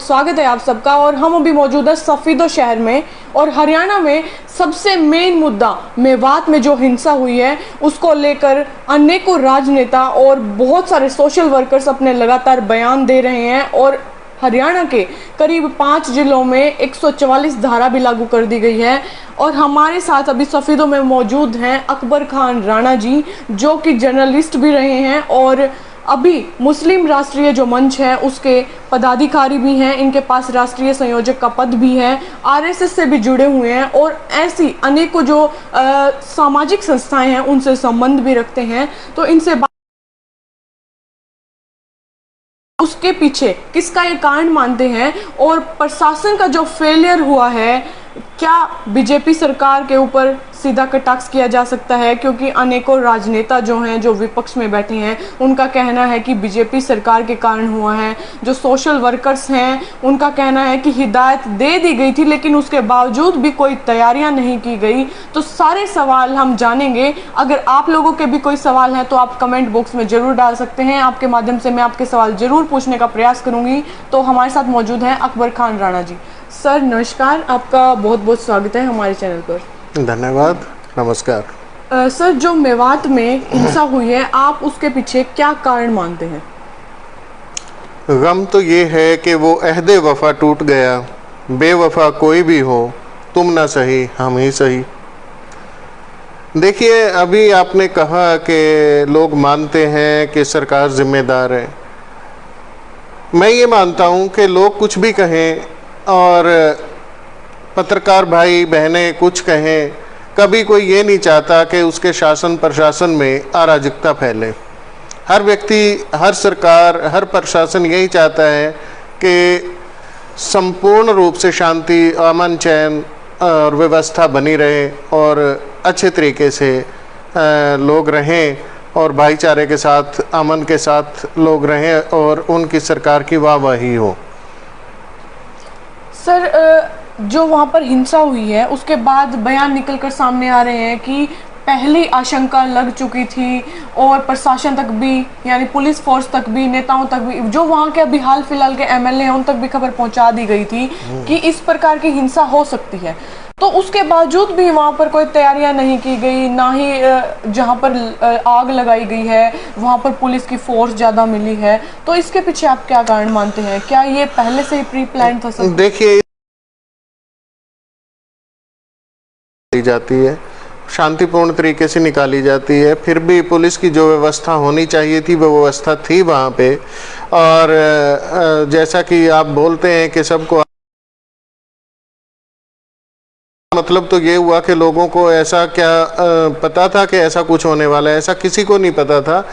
स्वागत है आप सबका। और हम अभी मौजूद है सफीदो शहर में, और हरियाणा में सबसे मेन मुद्दा मेवात में जो हिंसा हुई है उसको लेकर अनेकों राजनेता और बहुत सारे सोशल वर्कर्स अपने लगातार बयान दे रहे हैं। और हरियाणा के करीब 5 जिलों में 144 धारा भी लागू कर दी गई है। और हमारे साथ अभी सफीदों में मौजूद हैं अकबर खान राणा जी, जो कि जर्नलिस्ट भी रहे हैं और अभी मुस्लिम राष्ट्रीय जो मंच है उसके पदाधिकारी भी हैं। इनके पास राष्ट्रीय संयोजक का पद भी है, आरएसएस से भी जुड़े हुए हैं और ऐसी अनेकों जो सामाजिक संस्थाएं हैं उनसे संबंध भी रखते हैं। तो इनसे उसके पीछे किसका ये कारण मानते हैं और प्रशासन का जो फेलियर हुआ है, क्या बीजेपी सरकार के ऊपर सीधा कटाक्ष किया जा सकता है? क्योंकि अनेकों राजनेता जो हैं, जो विपक्ष में बैठे हैं, उनका कहना है कि बीजेपी सरकार के कारण हुआ है। जो सोशल वर्कर्स हैं उनका कहना है कि हिदायत दे दी गई थी लेकिन उसके बावजूद भी कोई तैयारियां नहीं की गई। तो सारे सवाल हम जानेंगे। अगर आप लोगों के भी कोई सवाल हैं तो आप कमेंट बॉक्स में जरूर डाल सकते हैं। आपके माध्यम से मैं आपके सवाल जरूर पूछने का प्रयास करूंगी। तो हमारे साथ मौजूद हैं अकबर खान राणा जी। सर नमस्कार, आपका बहुत बहुत स्वागत है हमारे चैनल पर। धन्यवाद, नमस्कार। सर, जो मेवात में हिंसा हुई है, आप उसके पीछे क्या कारण मानते हैं? गम तो ये है कि वो अहदे वफा टूट गया। बेवफा कोई भी हो, तुम ना सही हम ही सही। देखिए, अभी आपने कहा कि लोग मानते हैं कि सरकार जिम्मेदार है। मैं ये मानता हूँ कि लोग कुछ भी कहें और पत्रकार भाई बहनें कुछ कहें, कभी कोई ये नहीं चाहता कि उसके शासन प्रशासन में अराजकता फैले। हर व्यक्ति, हर सरकार, हर प्रशासन यही चाहता है कि संपूर्ण रूप से शांति, अमन, चैन और व्यवस्था बनी रहे और अच्छे तरीके से लोग रहें और भाईचारे के साथ, अमन के साथ लोग रहें और उनकी सरकार की वाहवाही हो। सर, जो वहाँ पर हिंसा हुई है उसके बाद बयान निकलकर सामने आ रहे हैं कि पहली आशंका लग चुकी थी और प्रशासन तक भी, यानी पुलिस फोर्स तक भी, नेताओं तक भी, जो वहाँ के अभी हाल फिलहाल के एमएलए हैं उन तक भी खबर पहुँचा दी गई थी कि इस प्रकार की हिंसा हो सकती है। तो उसके बावजूद भी वहाँ पर कोई तैयारियां नहीं की गई, ना ही जहाँ पर आग लगाई गई है वहाँ पर पुलिस की फोर्स ज़्यादा मिली है। तो इसके पीछे आप क्या कारण मानते हैं? क्या ये पहले से ही प्री प्लान था? सब देखिए, जाती है, शांतिपूर्ण तरीके से निकाली जाती है, फिर भी पुलिस की जो व्यवस्था होनी चाहिए थी वो व्यवस्था थी वहाँ पे। और जैसा कि आप बोलते हैं कि सबको, मतलब तो ये हुआ कि लोगों को ऐसा क्या पता था कि ऐसा कुछ होने वाला है? ऐसा किसी को नहीं पता था।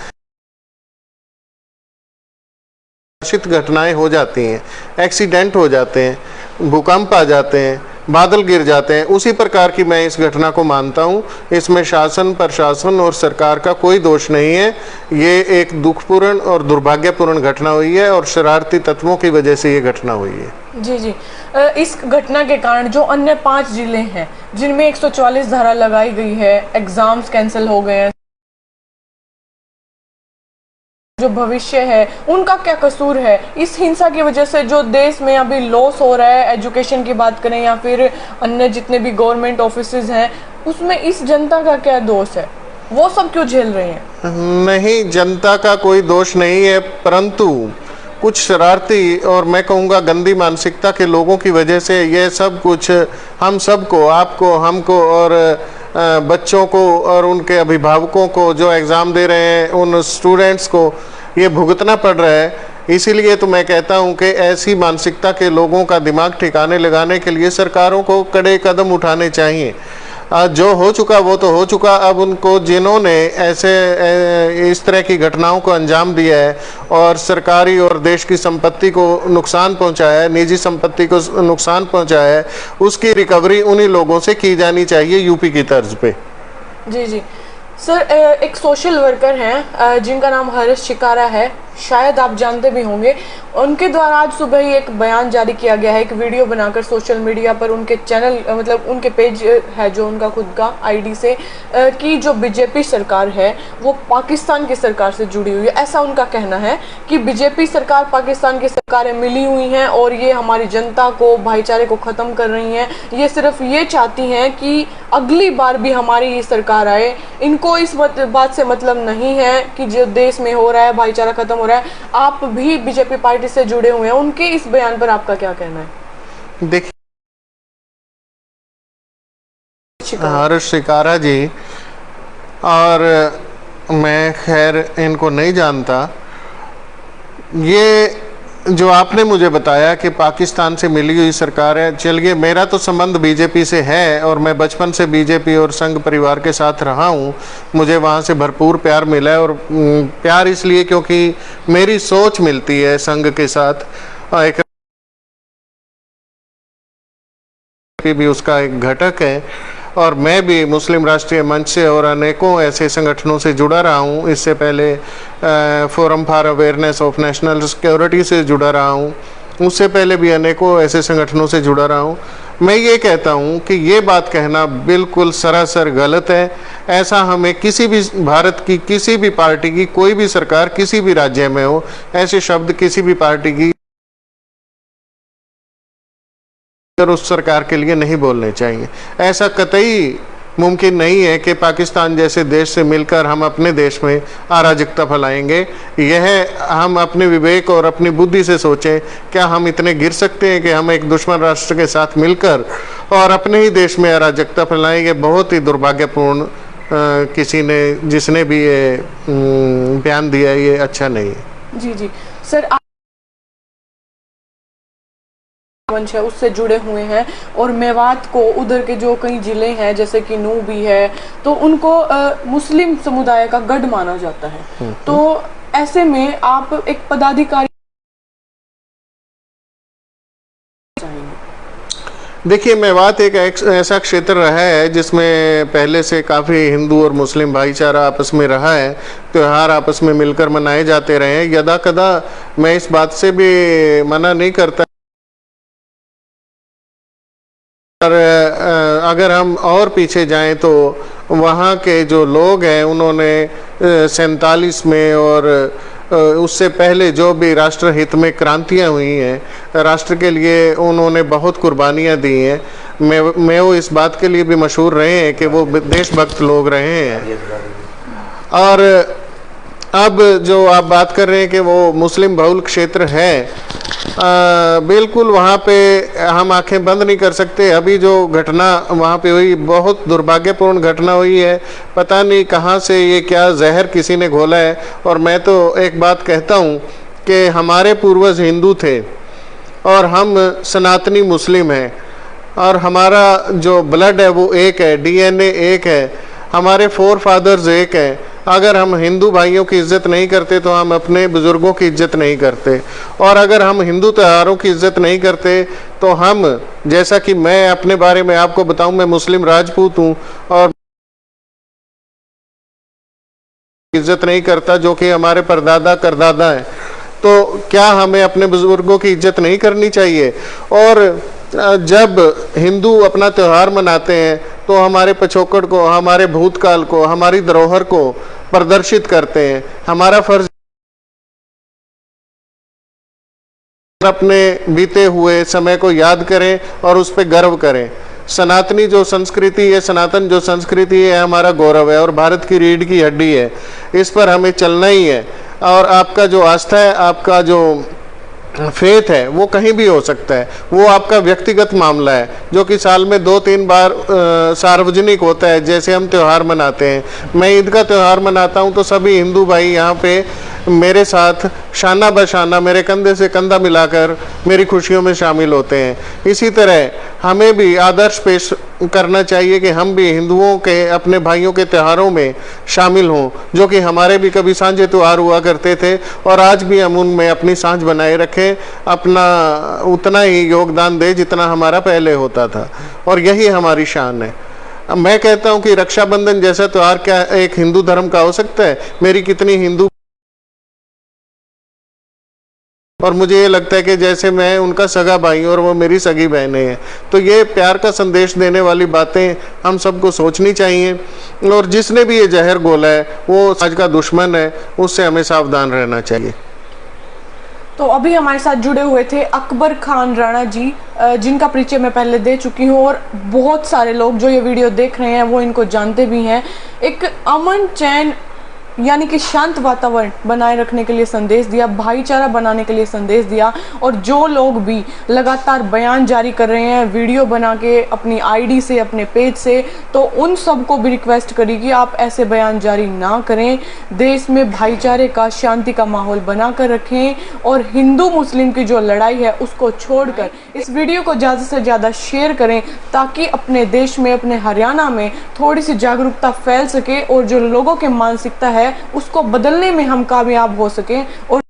घटनाएं हो जाती हैं, एक्सीडेंट हो जाते हैं, भूकंप आ जाते हैं, बादल गिर जाते हैं। उसी प्रकार की मैं इस घटना को मानता हूं। इसमें शासन, प्रशासन और सरकार का कोई दोष नहीं है। ये एक दुखपूर्ण और दुर्भाग्यपूर्ण घटना हुई है और शरारती तत्वों की वजह से ये घटना हुई है। जी जी। इस घटना के कारण जो अन्य 5 जिले हैं जिनमें 144 धारा लगाई गई है, एग्जाम्स कैंसिल हो गए हैं, जो भविष्य है उनका क्या कसूर है? इस हिंसा की वजह से जो देश में अभी लॉस हो रहा है, एजुकेशन की बात करें या फिर अन्य जितने भी गवर्नमेंट ऑफिसेज हैं, उसमें इस जनता का क्या दोष है? वो सब क्यों झेल रहे हैं? नहीं, जनता का कोई दोष नहीं है, परंतु कुछ शरारती और मैं कहूँगा गंदी मानसिकता के लोगों की वजह से ये सब कुछ हम सबको, आपको, हमको और बच्चों को और उनके अभिभावकों को जो एग्ज़ाम दे रहे हैं, उन स्टूडेंट्स को ये भुगतना पड़ रहा है। इसीलिए तो मैं कहता हूँ कि ऐसी मानसिकता के लोगों का दिमाग ठिकाने लगाने के लिए सरकारों को कड़े कदम उठाने चाहिए। जो हो चुका वो तो हो चुका। अब उनको, जिन्होंने ऐसे इस तरह की घटनाओं को अंजाम दिया है और सरकारी और देश की संपत्ति को नुकसान पहुंचाया है, निजी संपत्ति को नुकसान पहुंचाया है, उसकी रिकवरी उन्हीं लोगों से की जानी चाहिए, यूपी की तर्ज पे। जी जी। सर, एक सोशल वर्कर हैं जिनका नाम हरीश शिकारा है, शायद आप जानते भी होंगे, उनके द्वारा आज सुबह ही एक बयान जारी किया गया है, एक वीडियो बनाकर सोशल मीडिया पर उनके चैनल मतलब उनके पेज है जो उनका खुद का आईडी से कि जो बीजेपी सरकार है वो पाकिस्तान की सरकार से जुड़ी हुई है। ऐसा उनका कहना है कि बीजेपी सरकार पाकिस्तान की सरकारें मिली हुई हैं और ये हमारी जनता को, भाईचारे को ख़त्म कर रही हैं। ये सिर्फ ये चाहती हैं कि अगली बार भी हमारी ही सरकार आए। इनको इस बात से मतलब नहीं है कि जो देश में हो रहा है भाईचारा ख़त्म हो रहा है। आप भी बीजेपी पार्टी से जुड़े हुए हैं, उनके इस बयान पर आपका क्या कहना है? देखिए, हर्ष शिकारा जी, और मैं खैर इनको नहीं जानता। ये जो आपने मुझे बताया कि पाकिस्तान से मिली हुई सरकार है, चलिए, मेरा तो संबंध बीजेपी से है और मैं बचपन से बीजेपी और संघ परिवार के साथ रहा हूँ। मुझे वहाँ से भरपूर प्यार मिला है, और प्यार इसलिए क्योंकि मेरी सोच मिलती है संघ के साथ। एक भी उसका एक घटक है, और मैं भी मुस्लिम राष्ट्रीय मंच से और अनेकों ऐसे संगठनों से जुड़ा रहा हूँ। इससे पहले forum for awareness of national security से जुड़ा रहा हूँ, उससे पहले भी अनेकों ऐसे संगठनों से जुड़ा रहा हूँ। मैं ये कहता हूँ कि ये बात कहना बिल्कुल सरासर गलत है। ऐसा हमें किसी भी भारत की किसी भी पार्टी की कोई भी सरकार किसी भी राज्य में हो, ऐसे शब्द किसी भी पार्टी की उस सरकार के लिए नहीं बोलने चाहिए। ऐसा कतई मुमकिन नहीं है कि पाकिस्तान जैसे देश से मिलकर हम अपने देश में अराजकता फैलाएंगे। यह हम अपने विवेक और अपनी बुद्धि से सोचें, क्या हम इतने गिर सकते हैं कि हम एक दुश्मन राष्ट्र के साथ मिलकर और अपने ही देश में अराजकता फैलाएंगे? बहुत ही दुर्भाग्यपूर्ण किसी ने जिसने भी ये बयान दिया, ये अच्छा नहीं है। जी जी सर, मंच है उससे जुड़े हुए हैं और मेवात को उधर के जो कई जिले हैं जैसे कि नू भी है, तो उनको मुस्लिम समुदाय का गढ़ माना जाता है। तो ऐसे में आप एक पदाधिकारी, देखिए, मेवात एक ऐसा क्षेत्र रहा है जिसमें पहले से काफ़ी हिंदू और मुस्लिम भाईचारा आपस में रहा है, त्यौहार आपस में मिलकर मनाए जाते रहे हैं। यदा कदा मैं इस बात से भी मना नहीं करता, और अगर हम और पीछे जाएं तो वहाँ के जो लोग हैं उन्होंने 47 में और उससे पहले जो भी राष्ट्र हित में क्रांतियाँ हुई हैं, राष्ट्र के लिए उन्होंने बहुत कुर्बानियाँ दी हैं। मैं वो इस बात के लिए भी मशहूर रहे हैं कि वो देशभक्त लोग रहे हैं। और अब जो आप बात कर रहे हैं कि वो मुस्लिम बहुल क्षेत्र है, बिल्कुल वहाँ पे हम आंखें बंद नहीं कर सकते। अभी जो घटना वहाँ पे हुई, बहुत दुर्भाग्यपूर्ण घटना हुई है। पता नहीं कहाँ से ये क्या जहर किसी ने घोला है। और मैं तो एक बात कहता हूँ कि हमारे पूर्वज हिंदू थे और हम सनातनी मुस्लिम हैं, और हमारा जो ब्लड है वो एक है, डीएनए एक है, हमारे फोर फादर्स एक हैं। अगर हम हिंदू भाइयों की इज्जत नहीं करते तो हम अपने बुजुर्गों की इज्जत नहीं करते, और अगर हम हिंदू त्योहारों की इज्जत नहीं करते तो हम, जैसा कि मैं अपने बारे में आपको बताऊं, मैं मुस्लिम राजपूत हूं और इज्जत नहीं करता जो कि हमारे परदादा करदादा हैं, तो क्या हमें अपने बुजुर्गों की इज्जत नहीं करनी चाहिए? और जब हिंदू अपना त्यौहार मनाते हैं तो हमारे पिछोकड़ को, हमारे भूतकाल को, हमारी धरोहर को प्रदर्शित करते हैं। हमारा फर्ज अपने बीते हुए समय को याद करें और उस पर गर्व करें। सनातनी जो संस्कृति है, सनातन जो संस्कृति है, हमारा गौरव है और भारत की रीढ़ की हड्डी है। इस पर हमें चलना ही है। और आपका जो आस्था है, आपका जो फेथ है, वो कहीं भी हो सकता है। वो आपका व्यक्तिगत मामला है जो कि साल में 2-3 बार सार्वजनिक होता है। जैसे हम त्यौहार मनाते हैं, मैं ईद का त्यौहार मनाता हूं तो सभी हिंदू भाई यहाँ पे मेरे साथ शाना बशाना, मेरे कंधे से कंधा मिलाकर मेरी खुशियों में शामिल होते हैं। इसी तरह हमें भी आदर्श पेश करना चाहिए कि हम भी हिंदुओं के, अपने भाइयों के त्योहारों में शामिल हों, जो कि हमारे भी कभी साझे त्यौहार हुआ करते थे, और आज भी हम उनमें अपनी सांझ बनाए रखें, अपना उतना ही योगदान दें जितना हमारा पहले होता था, और यही हमारी शान है। मैं कहता हूं कि रक्षाबंधन जैसा त्यौहार क्या एक हिंदू धर्म का हो सकता है? मेरी कितनी हिंदू और मुझे ये लगता है कि जैसे मैं उनका सगा भाई और वो मेरी सगी बहनें हैं। तो ये प्यार का संदेश देने वाली बातें हम सबको सोचनी चाहिए, और जिसने भी ये जहर घोला है वो समाज का दुश्मन है, उससे हमें सावधान रहना चाहिए। तो अभी हमारे साथ जुड़े हुए थे अकबर खान राणा जी, जिनका परिचय मैं पहले दे चुकी हूँ, और बहुत सारे लोग जो ये वीडियो देख रहे हैं वो इनको जानते भी हैं। एक अमन चैन यानी कि शांत वातावरण बनाए रखने के लिए संदेश दिया, भाईचारा बनाने के लिए संदेश दिया। और जो लोग भी लगातार बयान जारी कर रहे हैं वीडियो बना के अपनी आईडी से, अपने पेज से, तो उन सबको भी रिक्वेस्ट करी कि आप ऐसे बयान जारी ना करें। देश में भाईचारे का, शांति का माहौल बनाकर रखें, और हिंदू मुस्लिम की जो लड़ाई है उसको छोड़कर इस वीडियो को ज़्यादा से ज़्यादा शेयर करें, ताकि अपने देश में, अपने हरियाणा में थोड़ी सी जागरूकता फैल सके, और जो लोगों की मानसिकता है उसको बदलने में हम कामयाब हो सकें। और